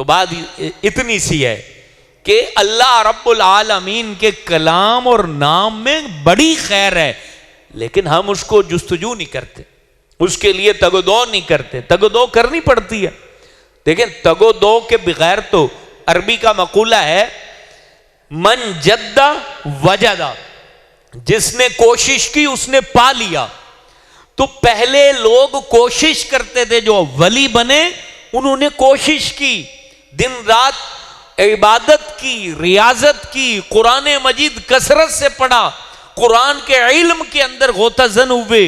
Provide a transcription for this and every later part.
तो बात इतनी सी है कि अल्लाह रब्बुल आलमीन के कलाम और नाम में बड़ी खैर है, लेकिन हम उसको जुस्तजू नहीं करते, उसके लिए तगदो नहीं करते। तगदो करनी पड़ती है। देखें, तगदो के बगैर तो अरबी का मकूला है मन जद्दा वजदा, जिसने कोशिश की उसने पा लिया। तो पहले लोग कोशिश करते थे, जो वली बने उन्होंने कोशिश की, दिन रात इबादत की, रियाजत की, कुरान मजीद कसरत से पढ़ा, कुरान के इल्म के अंदर गोताजन हुए,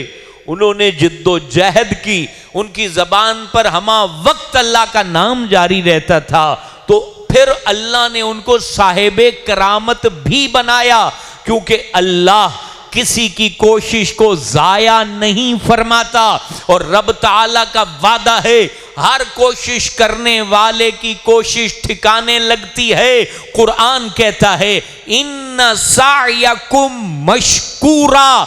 उन्होंने जिद्दोजहद की, उनकी जबान पर हमा वक्त अल्लाह का नाम जारी रहता था। तो फिर अल्लाह ने उनको साहिबे करामत भी बनाया, क्योंकि अल्लाह किसी की कोशिश को जाया नहीं फरमाता। और रब ताला का वादा है, हर कोशिश करने वाले की कोशिश ठिकाने लगती है। कुरान कहता है इन्ना सायकुम मशकूरा,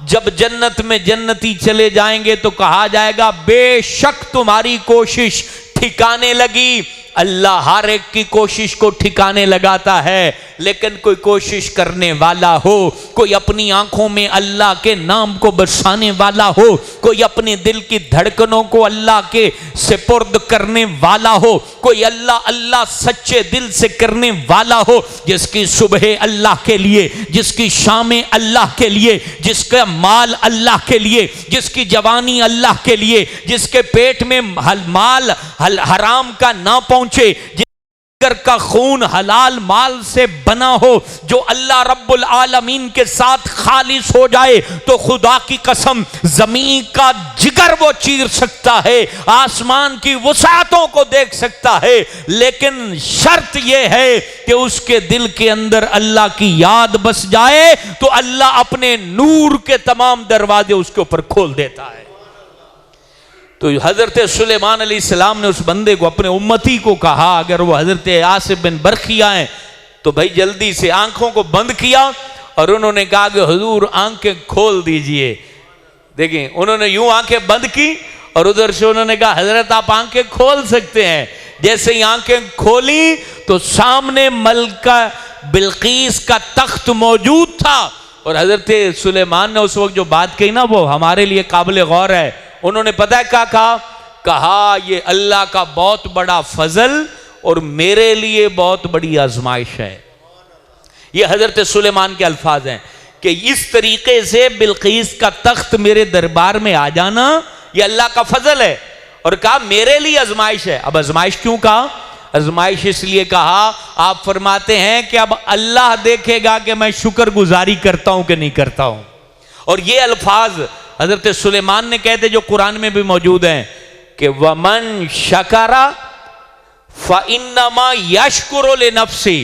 जब जन्नत में जन्नती चले जाएंगे तो कहा जाएगा बेशक तुम्हारी कोशिश ठिकाने लगी। अल्लाह हर एक की कोशिश को ठिकाने लगाता है, लेकिन कोई कोशिश करने वाला हो, कोई अपनी आंखों में अल्लाह के नाम को बरसाने वाला हो, कोई अपने दिल की धड़कनों को अल्लाह के सुपुर्द करने वाला हो, कोई अल्लाह अल्लाह सच्चे दिल से करने वाला हो, जिसकी सुबह अल्लाह के लिए, जिसकी शामें अल्लाह के लिए, जिसका माल अल्लाह के लिए, जिसकी जवानी अल्लाह के लिए, जिसके पेट में माल हराम का ना पहुंचे, जिगर का खून हलाल माल से बना हो, जो अल्लाह रब्बुल आलमीन के साथ खालिस हो जाए, तो खुदा की कसम जमीन का जिगर वो चीर सकता है, आसमान की वसातों को देख सकता है, लेकिन शर्त यह है कि उसके दिल के अंदर अल्लाह की याद बस जाए, तो अल्लाह अपने नूर के तमाम दरवाजे उसके ऊपर खोल देता है। तो हजरत सुलेमान अलैहिस्सलाम ने उस बंदे को, अपने उम्मती को कहा, अगर वो हजरत आसिफ बिन बरखिया हैं तो भाई जल्दी से आंखों को बंद किया, और उन्होंने कहा कि हुजूर आंखें खोल दीजिए। देखिए, उन्होंने यूं आंखें बंद की और उधर से उन्होंने कहा हजरत आप आंखें खोल सकते हैं। जैसे ही आंखें खोली तो सामने मलका बिल्कीस का तख्त मौजूद था, और हजरत सुलेमान ने उस वक्त जो बात कही ना, वो हमारे लिए काबिल गौर है। उन्होंने पता है क्या कहा, ये अल्लाह का बहुत बड़ा फजल और मेरे लिए बहुत बड़ी आजमाइश है। ये हजरत सुलेमान के अल्फाज हैं कि इस तरीके से बिल्कीस का तख्त मेरे दरबार में आ जाना ये अल्लाह का फजल है, और कहा मेरे लिए आजमाइश है। अब आजमाइश क्यों कहा? आजमाइश इसलिए कहा, आप फरमाते हैं कि अब अल्लाह देखेगा कि मैं शुक्रगुजारी करता हूं कि नहीं करता हूं। और ये अल्फाज हजरत सुलेमान ने कहते, जो कुरान में भी मौजूद हैं कि वमन शकरा फइन्नमा यशकुरु लिनफ्सी।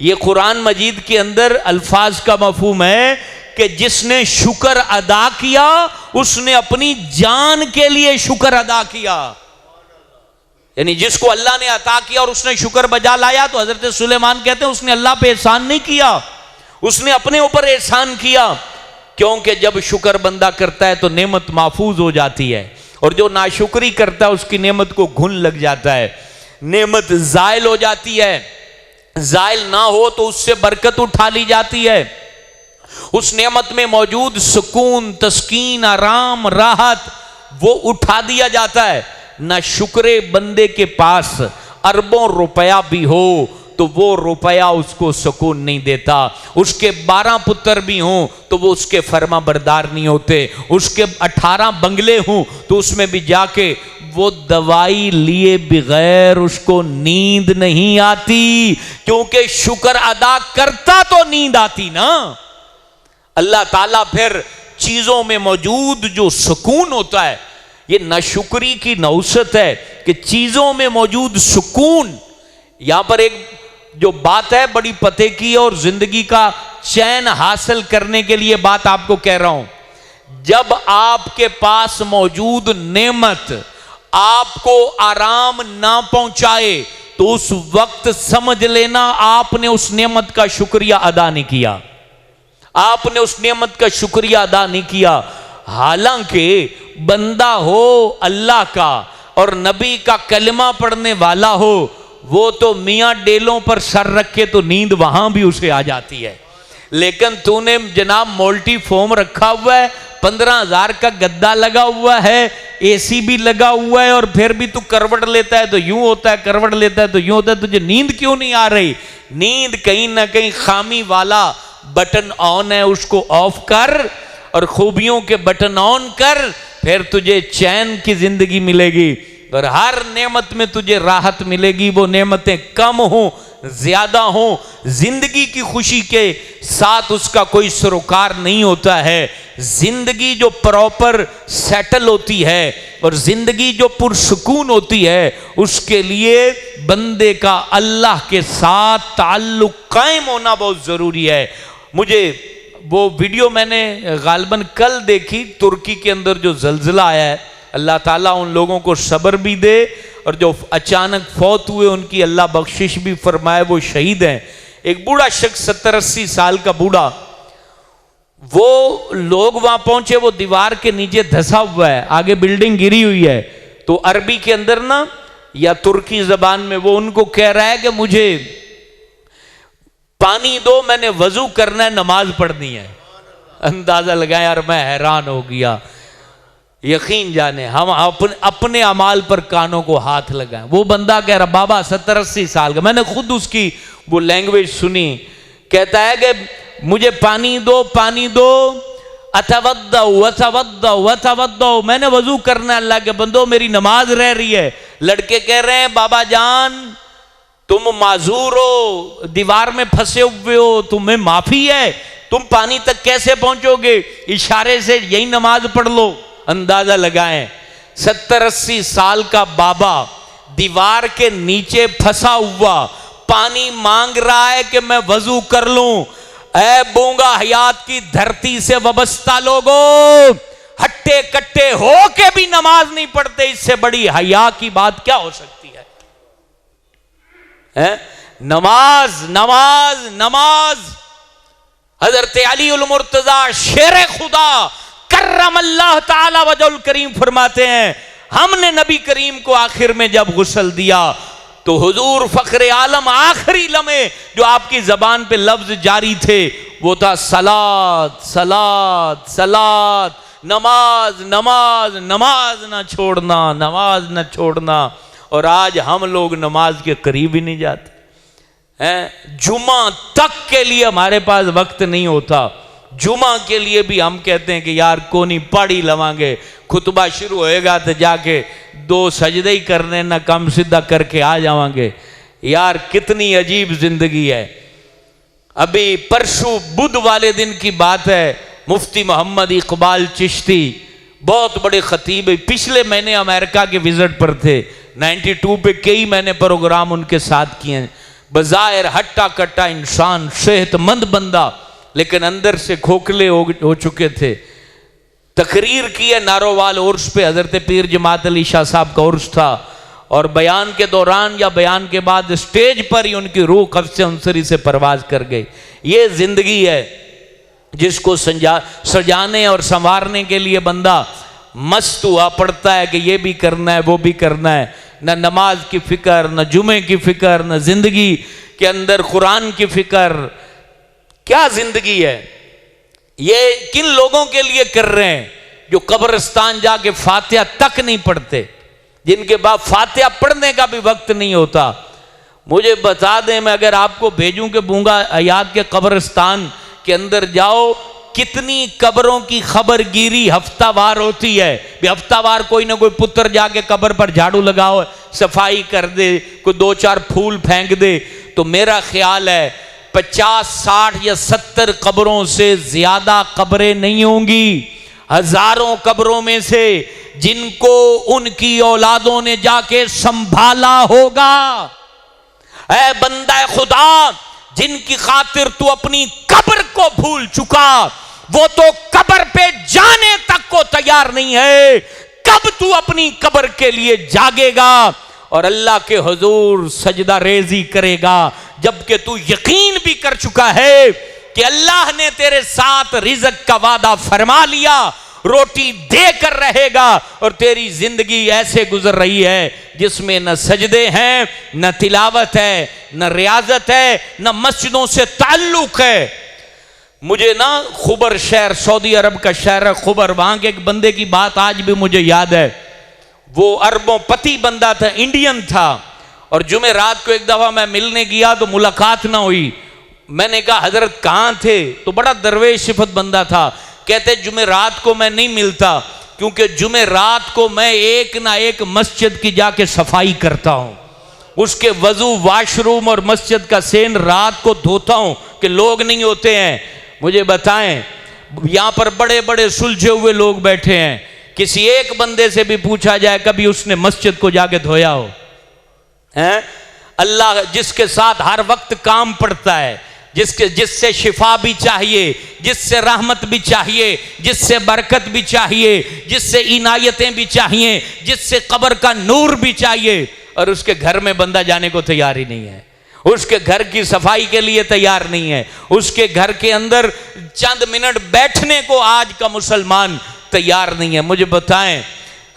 ये कुरान मजीद के अंदर अल्फाज का मफहूम है कि जिसने शुक्र अदा किया उसने अपनी जान के लिए शुक्र अदा किया। यानी जिसको अल्लाह ने अता किया और उसने शुक्र बजा लाया, तो हजरत सुलेमान कहते हैं उसने अल्लाह पे एहसान नहीं किया, उसने अपने ऊपर एहसान किया। क्योंकि जब शुक्र बंदा करता है तो नेमत महफूज हो जाती है, और जो नाशुक्री करता है उसकी नेमत को घुन लग जाता है, नेमत जायल हो जाती है। जायल ना हो तो उससे बरकत उठा ली जाती है, उस नेमत में मौजूद सुकून, तस्कीन, आराम, राहत वो उठा दिया जाता है। ना शुक्रे बंदे के पास अरबों रुपया भी हो तो वो रुपया उसको सुकून नहीं देता, उसके 12 पुत्र भी हों तो वो उसके फर्मा बरदार नहीं होते, उसके 18 बंगले हों तो उसमें भी जाके वो दवाई लिए बगैर उसको नींद नहीं आती, क्योंकि शुक्र अदा करता तो नींद आती ना। अल्लाह ताला फिर चीजों में मौजूद जो सुकून होता है, ये नाशुक्री की नौसत है कि चीजों में मौजूद सुकून। यहां पर एक जो बात है बड़ी पते की, और जिंदगी का चैन हासिल करने के लिए बात आपको कह रहा हूं। जब आपके पास मौजूद नेमत आपको आराम ना पहुंचाए तो उस वक्त समझ लेना आपने उस नेमत का शुक्रिया अदा नहीं किया, आपने उस नेमत का शुक्रिया अदा नहीं किया। हालांकि बंदा हो अल्लाह का और नबी का कलमा पढ़ने वाला हो, वो तो मियाँ डेलों पर सर रख के तो नींद वहां भी उसे आ जाती है, लेकिन तूने जनाब मोल्टी फोम रखा हुआ है, 15,000 का गद्दा लगा हुआ है, एसी भी लगा हुआ है, और फिर भी तू करवट लेता है तो यूं होता है, करवट लेता है तो यूं होता है, तुझे नींद क्यों नहीं आ रही? नींद कहीं ना कहीं खामी वाला बटन ऑन है, उसको ऑफ कर और खूबियों के बटन ऑन कर, फिर तुझे चैन की जिंदगी मिलेगी और हर नेमत में तुझे राहत मिलेगी। वो नेमतें कम हो ज्यादा हो, जिंदगी की खुशी के साथ उसका कोई सरोकार नहीं होता है। जिंदगी जो प्रॉपर सेटल होती है और जिंदगी जो पुरसुकून होती है, उसके लिए बंदे का अल्लाह के साथ ताल्लुक कायम होना बहुत जरूरी है। मुझे वो वीडियो मैंने गालबन कल देखी, तुर्की के अंदर जो जल्जला आया है, अल्लाह ताला उन लोगों को सब्र भी दे और जो अचानक फौत हुए उनकी अल्लाह बख्शिश भी फरमाए, वो शहीद हैं। एक बूढ़ा शख्स 70-80 साल का बूढ़ा, वो लोग वहां पहुंचे, वो दीवार के नीचे धंसा हुआ है, आगे बिल्डिंग गिरी हुई है, तो अरबी के अंदर ना या तुर्की जबान में वो उनको कह रहा है कि मुझे पानी दो, मैंने वजू करना है, नमाज पढ़नी है। अंदाजा लगाए यार, मैं हैरान हो गया। यकीन जाने हम अपने अमाल पर कानों को हाथ लगाएं। वो बंदा कह रहा, बाबा 70-80 साल का, मैंने खुद उसकी वो लैंग्वेज सुनी, कहता है कि मुझे पानी दो, पानी दो, अतवद्दो अतवद्दो अतवद्दो, मैंने वजू करना है, अल्लाह के बंदो मेरी नमाज रह रही है। लड़के कह रहे हैं, बाबा जान तुम माजूर हो, दीवार में फंसे हुए हो, तुम्हें माफी है, तुम पानी तक कैसे पहुंचोगे? इशारे से यही नमाज पढ़ लो। अंदाजा लगाएं, 70-80 साल का बाबा दीवार के नीचे फंसा हुआ पानी मांग रहा है कि मैं वजू कर लूं। ऐ बूंगा हयात की धरती से वबस्ता लोगों, हट्टे कट्टे हो के भी नमाज नहीं पढ़ते, इससे बड़ी हया की बात क्या हो सकती है? नमाज नमाज नमाज। हजरत अली उल मुर्तजा शेर खुदा कर्रम अल्लाह ताला वजहुल करीम फरमाते हैं, हमने नबी करीम को आखिर में जब गुस्ल दिया तो हुजूर फखरे आलम आखिरी लम्हे जो आपकी जबान पे लफ्ज जारी थे वो था सलात सलात सलात, नमाज नमाज नमाज ना छोड़ना, नमाज ना छोड़ना। और आज हम लोग नमाज के करीब ही नहीं जाते हैं। जुमा तक के लिए हमारे पास वक्त नहीं होता। जुमा के लिए भी हम कहते हैं कि यार कोनी पढ़ी लवांगे, खुतबा शुरू होएगा तो जाके 2 सजदे ही करने, ना कम सीधा करके आ जावांगे। यार कितनी अजीब जिंदगी है। अभी परसों बुध वाले दिन की बात है, मुफ्ती मोहम्मद इकबाल चिश्ती बहुत बड़े खतीब, पिछले महीने अमेरिका के विजिट पर थे, 92 पे कई मैंने प्रोग्राम उनके साथ किए हैं। बज़ाहिर हट्टा कट्टा इंसान, सेहतमंद बंदा, लेकिन अंदर से खोखले हो चुके थे। तकरीर की है नारोवाल उर्स पे, हजरत पीर जमात अली शाह साहब का उर्स था, और बयान के दौरान या बयान के बाद स्टेज पर ही उनकी रूह कब्ज़ अंसरी से परवाज कर गई। ये जिंदगी है जिसको सजाने और संवारने के लिए बंदा मस्त हुआ पड़ता है कि ये भी करना है वो भी करना है। न नमाज की फिक्र, न जुमे की फिक्र, न जिंदगी के अंदर कुरान की फिक्र। क्या जिंदगी है? ये किन लोगों के लिए कर रहे हैं जो कब्रिस्तान जाके फातिहा तक नहीं पढ़ते, जिनके बाद फातिहा पढ़ने का भी वक्त नहीं होता। मुझे बता दें, मैं अगर आपको भेजूं कि बूंगा हयात के कब्रिस्तान के अंदर जाओ, कितनी कब्रों की खबरगिरी हफ्तावार होती है। हफ्तावार कोई ना कोई पुत्र जाके कब्र पर झाड़ू लगाओ, सफाई कर दे, कोई 2-4 फूल फेंक दे। तो मेरा ख्याल है 50, 60 या 70 कब्रों से ज्यादा कब्रें नहीं होंगी, हजारों कब्रों में से जिनको उनकी औलादों ने जाके संभाला होगा। ऐ बंदा खुदा, जिनकी खातिर तू अपनी कब्र को भूल चुका, वो तो कब्र पे जाने तक को तैयार नहीं है। कब तू अपनी कब्र के लिए जागेगा और अल्लाह के हुजूर सजदा रेजी करेगा, जबकि तू यकीन भी कर चुका है कि अल्लाह ने तेरे साथ रिज़्क़ का वादा फरमा लिया रोटी दे कर रहेगा, और तेरी जिंदगी ऐसे गुजर रही है जिसमें न सजदे हैं, न तिलावत है, न रियाजत है, न मस्जिदों से ताल्लुक है। मुझे ना खुबर शहर, सऊदी अरब का शहर है खुबर, वहां के एक बंदे की बात आज भी मुझे याद है। वो अरबों पति बंदा था, इंडियन था, और जुमे रात को एक दफा मैं मिलने गया तो मुलाकात ना हुई। मैंने कहा हजरत कहाँ थे? तो बड़ा दरवेश सिफत बंदा था। कहते जुमे रात को मैं नहीं मिलता, क्योंकि जुमे रात को मैं एक ना एक मस्जिद की जाके सफाई करता हूं, उसके वजू, वाशरूम और मस्जिद का सेन रात को धोता हूं कि लोग नहीं होते हैं। मुझे बताएं, यहां पर बड़े बड़े सुलझे हुए लोग बैठे हैं, किसी एक बंदे से भी पूछा जाए कभी उसने मस्जिद को जाके धोया हो? हैं? अल्लाह जिसके साथ हर वक्त काम पड़ता है, जिससे शिफा भी चाहिए, जिससे रहमत भी चाहिए, जिससे बरकत भी चाहिए, जिससे इनायतें भी चाहिए, जिससे कब्र का नूर भी चाहिए, और उसके घर में बंदा जाने को तैयार ही नहीं है, उसके घर की सफाई के लिए तैयार नहीं है, उसके घर के अंदर चंद मिनट बैठने को आज का मुसलमान तैयार नहीं है। मुझे बताएं,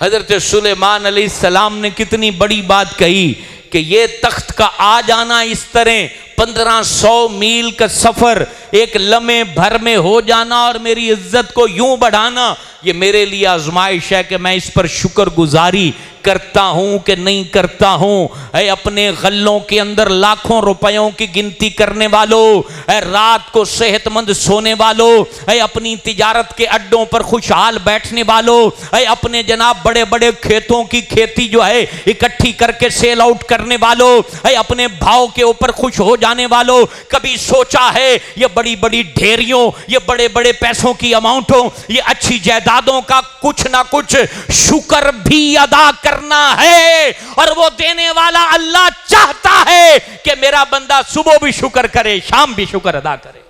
हजरत सुलेमान अलैहिस्सलाम ने कितनी बड़ी बात कही कि ये तख्त का आ जाना इस तरह 1500 मील का सफर एक लम्हे भर में हो जाना और मेरी इज्जत को यूं बढ़ाना, ये मेरे लिए आजमाइश है कि मैं इस पर शुक्रगुजारी करता हूं कि नहीं करता हूं। ऐ अपने गल्लों के अंदर लाखों रुपयों की गिनती करने वालों, ऐ रात को सेहतमंद सोने वालों, ऐ अपनी तिजारत के अड्डों पर खुशहाल बैठने वालों, ऐ अपने जनाब बड़े बड़े खेतों की खेती जो है इकट्ठी करके सेल आउट करने वालों, ऐ अपने भाव के ऊपर खुश हो जाने वालों, कभी सोचा है ये बड़ी बड़ी ढेरियों, ये बड़े बड़े पैसों की अमाउंटों, ये अच्छी जायदादों का कुछ ना कुछ शुक्र भी अदा करना है, और वो देने वाला अल्लाह चाहता है कि मेरा बंदा सुबह भी शुक्र करे, शाम भी शुक्र अदा करे।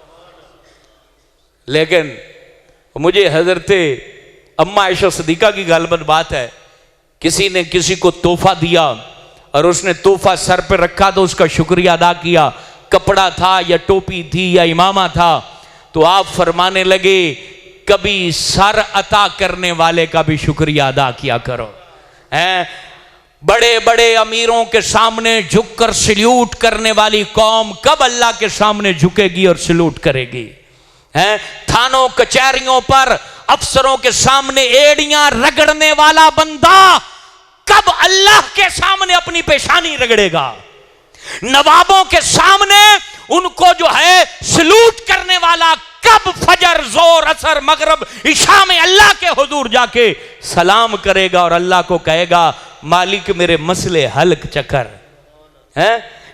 लेकिन मुझे हजरते अम्मा आयशा सिद्दीका की गालिबन बात है, किसी ने किसी को तोहफा दिया और उसने तोहफा सर पे रखा तो उसका शुक्रिया अदा किया, कपड़ा था या टोपी थी या इमामा था, तो आप फरमाने लगे कभी सर अता करने वाले का भी शुक्रिया अदा किया करो। हैं? बड़े बड़े अमीरों के सामने झुककर सल्यूट करने वाली कौम कब अल्लाह के सामने झुकेगी और सल्यूट करेगी? हैं? थानों कचहरियों पर अफसरों के सामने एड़ियां रगड़ने वाला बंदा कब अल्लाह के सामने अपनी पेशानी रगड़ेगा? नवाबों के सामने उनको जो है सलूट करने वाला कब फजर, जोर, असर, मगरब, इशा में अल्लाह के हुजूर जाके सलाम करेगा और अल्लाह को कहेगा मालिक मेरे मसले हल चकर? है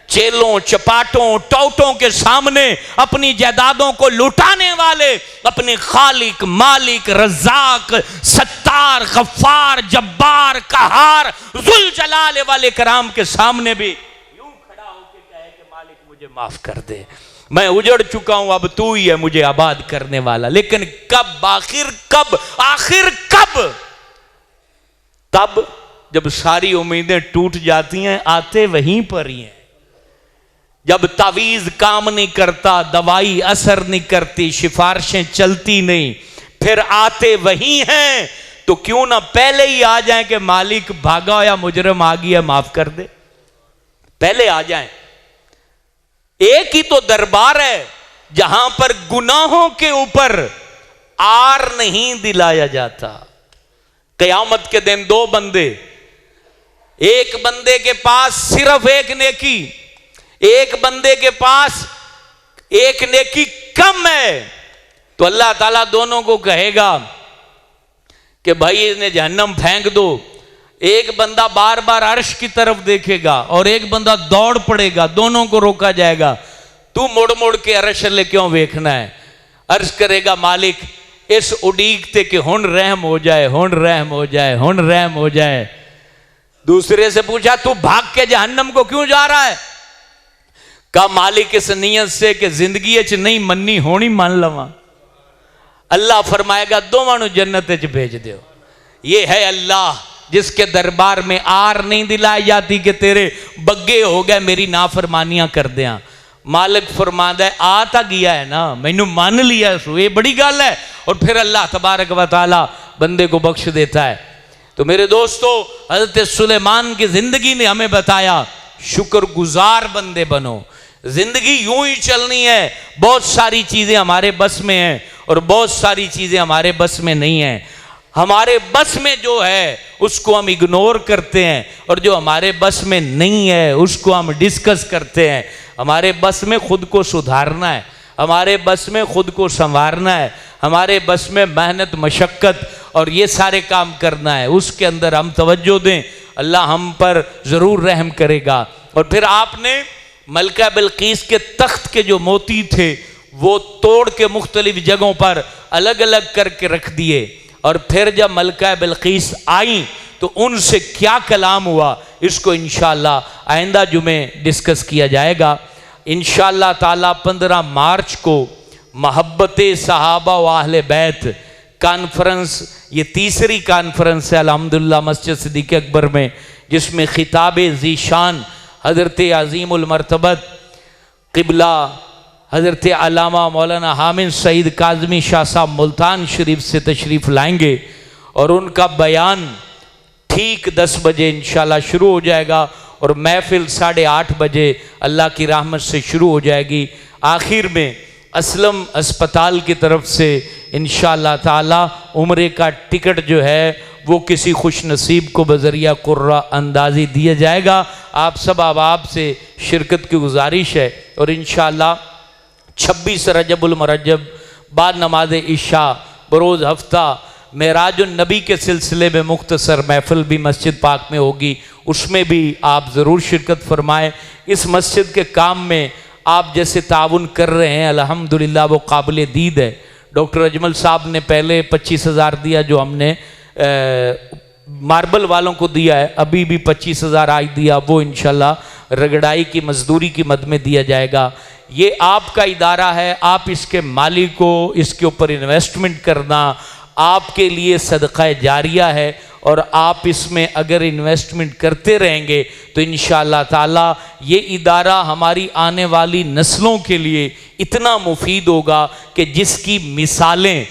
चेलों, चपाटों, टौटों के सामने अपनी जायदादों को लुटाने वाले अपने खालिक, मालिक, रज़ाक, सत्तार, गफ्फार, जब्बार, कहार, जुल जलाल वाले कराम के सामने भी यूं खड़ा होकर कहे कि मालिक मुझे माफ कर दे, मैं उजड़ चुका हूं, अब तू ही है मुझे आबाद करने वाला। लेकिन कब, आखिर कब, आखिर कब? तब जब सारी उम्मीदें टूट जाती हैं, आते वहीं पर ही हैं। जब तावीज काम नहीं करता, दवाई असर नहीं करती, सिफारिशें चलती नहीं, फिर आते वहीं हैं। तो क्यों ना पहले ही आ जाएं कि मालिक भागा या मुजरम आ गया माफ कर दे, पहले आ जाएं। एक ही तो दरबार है जहां पर गुनाहों के ऊपर आर नहीं दिलाया जाता। कयामत के दिन दो बंदे, एक बंदे के पास सिर्फ एक नेकी, एक बंदे के पास एक नेकी कम है, तो अल्लाह ताला दोनों को कहेगा कि भाई इन्हें जहन्नम फेंक दो। एक बंदा बार बार अर्श की तरफ देखेगा और एक बंदा दौड़ पड़ेगा, दोनों को रोका जाएगा, तू मुड़ मुड़ के अर्श ले क्यों देखना है? अर्ज करेगा मालिक इस उड़ीकते के हुन रहम हो जाए, हुन रहम हो जाए, हुन रहम हो जाए। दूसरे से पूछा तू भाग के जहन्नम को क्यों जा रहा है? कहा मालिक इस नियत से कि जिंदगी च नहीं मन्नी होनी मान लवा। अल्लाह फरमाएगा दोवां जन्नत च भेज दो। ये है अल्लाह जिसके दरबार में आर नहीं दिलाई जाती कि तेरे बग्गे हो गए मेरी नाफरमानियां कर दिया। मालिक फरमादा है आ तो गया है ना, मैनू मान लिया, सो ये बड़ी गल है। और फिर अल्लाह तबारक व तआला बंदे को बख्श देता है। तो मेरे दोस्तों, हज़रत सुलेमान की ज़िंदगी ने हमें बताया शुक्रगुजार बंदे बनो। ज़िंदगी यूं ही चलनी है, बहुत सारी चीज़ें हमारे बस में हैं और बहुत सारी चीज़ें हमारे बस में नहीं हैं। हमारे बस में जो है उसको हम इग्नोर करते हैं और जो हमारे बस में नहीं है उसको हम डिस्कस करते हैं। हमारे बस में खुद को सुधारना है, हमारे बस में खुद को संवारना है, हमारे बस में मेहनत मशक्क़त और ये सारे काम करना है। उसके अंदर हम तवज्जो दें, अल्लाह हम पर ज़रूर रहम करेगा। और फिर आपने मलका बिल्कीस के तख्त के जो मोती थे वो तोड़ के मुख्तलिफ जगहों पर अलग अलग करके रख दिए। और फिर जब मलका बिल्कीस आई तो उनसे क्या कलाम हुआ, इसको इंशाअल्लाह आइंदा जुमे डिस्कस किया जाएगा। इंशाअल्लाह ताला 15 मार्च को मोहब्बत सहाबा व अहले बैत कॉन्फ्रेंस, ये तीसरी कॉन्फ्रेंस है अल्हम्दुलिल्लाह मस्जिद सिद्दीक़ अकबर में, जिसमें खिताब ज़ीशान हज़रत अज़ीमुल मर्तबत क़िबला हज़रत अल्लामा मौलाना हामिद सईद काज़मी शाह साहब मुल्तान शरीफ से तशरीफ़ लाएंगे और उनका बयान ठीक 10 बजे इंशाअल्लाह शुरू हो जाएगा और महफिल 8:30 बजे अल्लाह की रहमत से शुरू हो जाएगी। आखिर में असलम अस्पताल की तरफ से इंशाअल्लाह ताला उम्रे का टिकट जो है वो किसी खुश नसीब को बज़रिया कुर्रा अंदाज़ी दिया जाएगा। आप सब अहबाब से शिरकत की गुजारिश है और इंशाअल्लाह 26 रजबुल मरजब बाद नमाज इशा बरोज़ हफ्ता मेराजुन नबी के सिलसिले में मुख्तसर महफिल भी मस्जिद पाक में होगी, उसमें भी आप ज़रूर शिरकत फरमाएँ। इस मस्जिद के काम में आप जैसे ताउन कर रहे हैं अल्हम्दुलिल्लाह वो काबिल दीद है। डॉक्टर अजमल साहब ने पहले 25,000 दिया जो हमने मार्बल वालों को दिया है, अभी भी 25,000 आज दिया, वो इंशाल्लाह रगड़ाई की मजदूरी की मद में दिया जाएगा। ये आपका इदारा है, आप इसके मालिक को, इसके ऊपर इन्वेस्टमेंट करना आपके लिए सदका जारिया है और आप इसमें अगर इन्वेस्टमेंट करते रहेंगे तो इंशाअल्लाह ताला ये इदारा हमारी आने वाली नस्लों के लिए इतना मुफीद होगा कि जिसकी मिसालें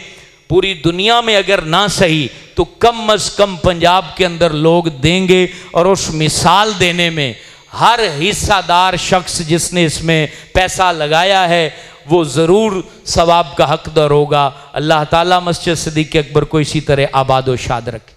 पूरी दुनिया में अगर ना सही तो कम अज़ कम पंजाब के अंदर लोग देंगे। और उस मिसाल देने में हर हिस्सादार शख्स जिसने इसमें पैसा लगाया है वो ज़रूर सवाब का हकदार होगा। अल्लाह ताला मस्जिद सिद्दीक़ अकबर को इसी तरह आबाद व शाद रखे।